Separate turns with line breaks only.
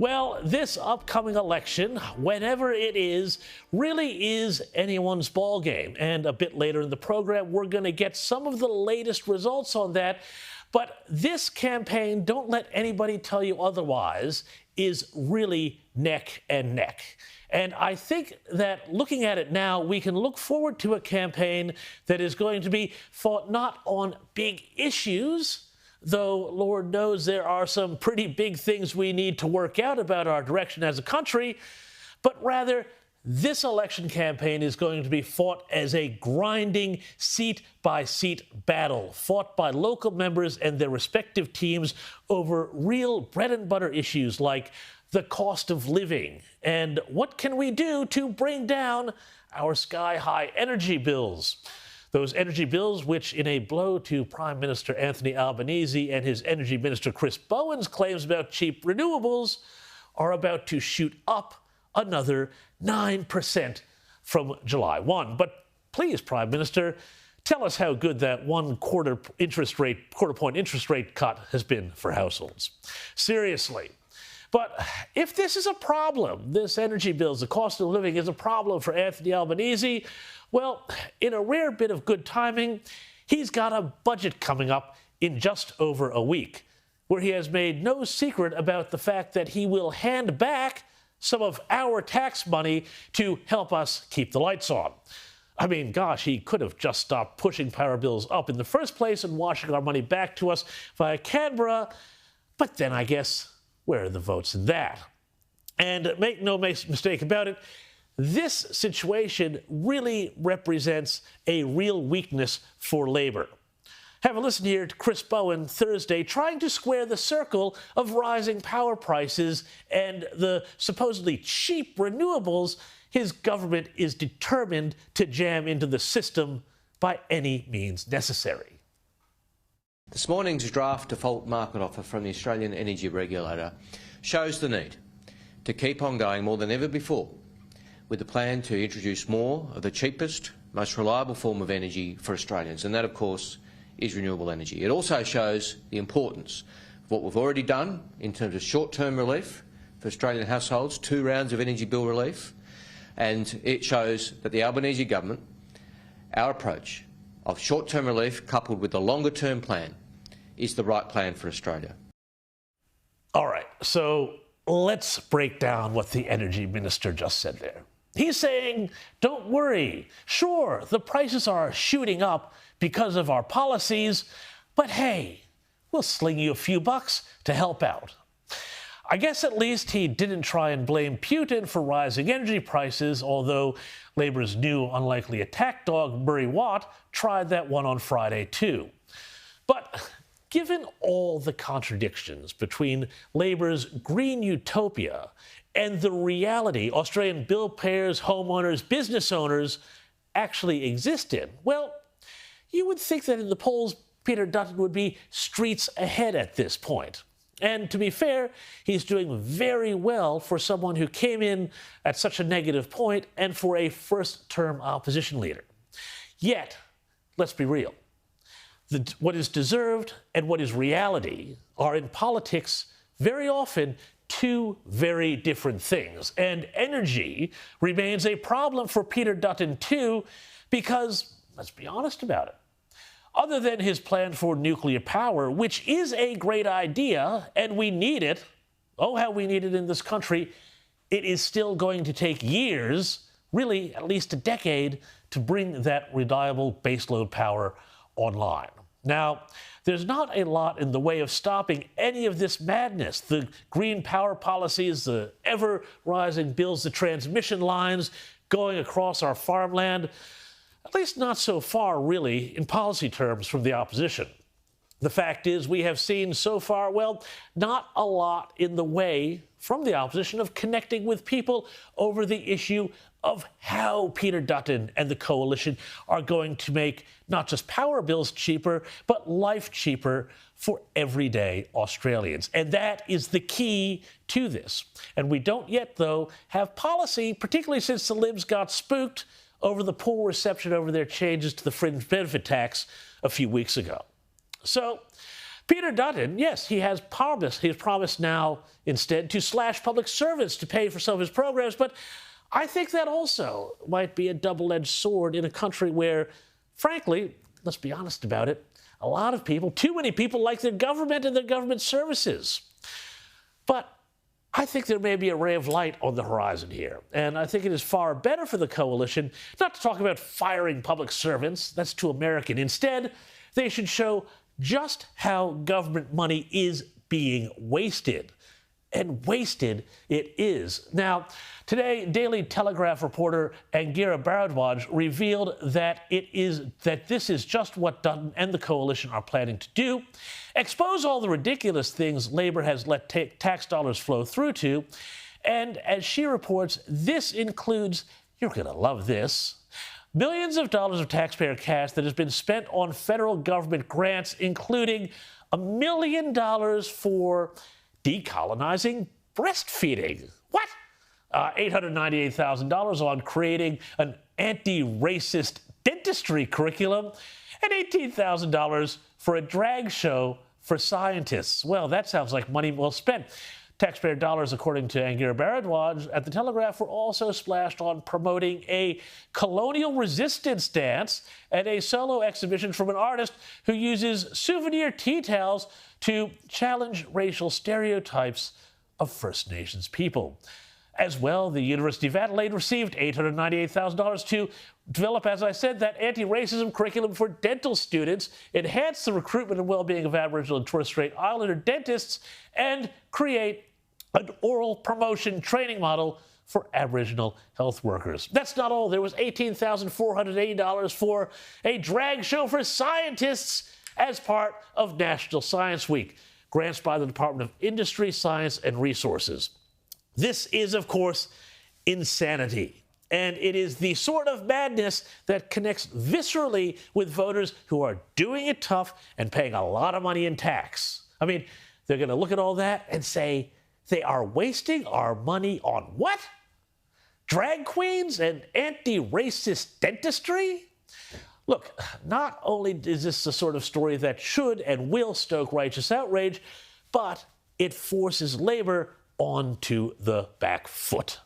Well, this upcoming election, whenever it is, really is anyone's ballgame. And a bit later in the program, we're going to get some of the latest results on that. But this campaign, don't let anybody tell you otherwise, is really neck and neck. And I think that looking at it now, we can look forward to a campaign that is going to be fought not on big issues, though Lord knows there are some pretty big things we need to work out about our direction as a country, but rather this election campaign is going to be fought as a grinding seat-by-seat battle, fought by local members and their respective teams over real bread-and-butter issues like the cost of living and what can we do to bring down our sky-high energy bills. Those energy bills, which in a blow to Prime Minister Anthony Albanese and his Energy Minister Chris Bowen's claims about cheap renewables, are about to shoot up another 9% from July 1. But please, Prime Minister, tell us how good that quarter point interest rate cut has been for households. Seriously. But if this is a problem, this energy bills, the cost of living is a problem for Anthony Albanese, well, in a rare bit of good timing, he's got a budget coming up in just over a week, where he has made no secret about the fact that he will hand back some of our tax money to help us keep the lights on. I mean, gosh, he could have just stopped pushing power bills up in the first place and washing our money back to us via Canberra, but then I guess, where are the votes in that? And make no mistake about it, this situation really represents a real weakness for Labour. Have a listen here to Chris Bowen Thursday trying to square the circle of rising power prices and the supposedly cheap renewables his government is determined to jam into the system by any means necessary.
This morning's draft default market offer from the Australian Energy Regulator shows the need to keep on going more than ever before with the plan to introduce more of the cheapest, most reliable form of energy for Australians, and that, of course, is renewable energy. It also shows the importance of what we've already done in terms of short-term relief for Australian households, 2 rounds of energy bill relief, and it shows that the Albanese government, our approach of short-term relief coupled with the longer-term plan is the right plan for Australia.
All right, so let's break down what the Energy Minister just said there. He's saying, don't worry, sure, the prices are shooting up because of our policies, but hey, we'll sling you a few bucks to help out. I guess at least he didn't try and blame Putin for rising energy prices, although Labour's new unlikely attack dog, Murray Watt, tried that one on Friday too. But given all the contradictions between Labour's green utopia and the reality Australian bill payers, homeowners, business owners actually exist in, well, you would think that in the polls, Peter Dutton would be streets ahead at this point. And to be fair, he's doing very well for someone who came in at such a negative point and for a first-term opposition leader. Yet, let's be real. What is deserved and what is reality are in politics very often 2 very different things. And energy remains a problem for Peter Dutton too, because, let's be honest about it, other than his plan for nuclear power, which is a great idea, and we need it, oh, how we need it in this country, it is still going to take years, really at least a decade, to bring that reliable baseload power online. Now, there's not a lot in the way of stopping any of this madness. The green power policies, the ever-rising bills, the transmission lines going across our farmland, at least not so far, really, in policy terms from the opposition. The fact is, we have seen so far, well, not a lot in the way from the opposition of connecting with people over the issue of how Peter Dutton and the coalition are going to make not just power bills cheaper, but life cheaper for everyday Australians. And that is the key to this. And we don't yet, though, have policy, particularly since the Libs got spooked over the poor reception over their changes to the fringe benefit tax a few weeks ago. So Peter Dutton, yes, he has promised. He's promised now instead to slash public servants to pay for some of his programs. But I think that also might be a double-edged sword in a country where, frankly, let's be honest about it, a lot of people, too many people, like their government and their government services. But I think there may be a ray of light on the horizon here. And I think it is far better for the coalition not to talk about firing public servants. That's too American. Instead, they should show just how government money is being wasted. And wasted it is. Now, today, Daily Telegraph reporter Angira Bharadwaj revealed that this is just what Dutton and the coalition are planning to do: expose all the ridiculous things Labor has let tax dollars flow through to. And as she reports, this includes, you're going to love this, billions of dollars of taxpayer cash that has been spent on federal government grants, including $1 million for decolonizing breastfeeding. What? $898,000 on creating an anti-racist dentistry curriculum, and $18,000 for a drag show for scientists. Well, that sounds like money well spent. Taxpayer dollars, according to Angira Bharadwaj at The Telegraph, were also splashed on promoting a colonial resistance dance and a solo exhibition from an artist who uses souvenir tea towels to challenge racial stereotypes of First Nations people. As well, the University of Adelaide received $898,000 to develop, as I said, that anti-racism curriculum for dental students, enhance the recruitment and well-being of Aboriginal and Torres Strait Islander dentists, and create an oral promotion training model for Aboriginal health workers. That's not all. There was $18,480 for a drag show for scientists as part of National Science Week, grants by the Department of Industry, Science, and Resources. This is, of course, insanity. And it is the sort of madness that connects viscerally with voters who are doing it tough and paying a lot of money in tax. I mean, they're going to look at all that and say, they are wasting our money on what? Drag queens and anti-racist dentistry? Look, not only is this the sort of story that should and will stoke righteous outrage, but it forces Labor onto the back foot.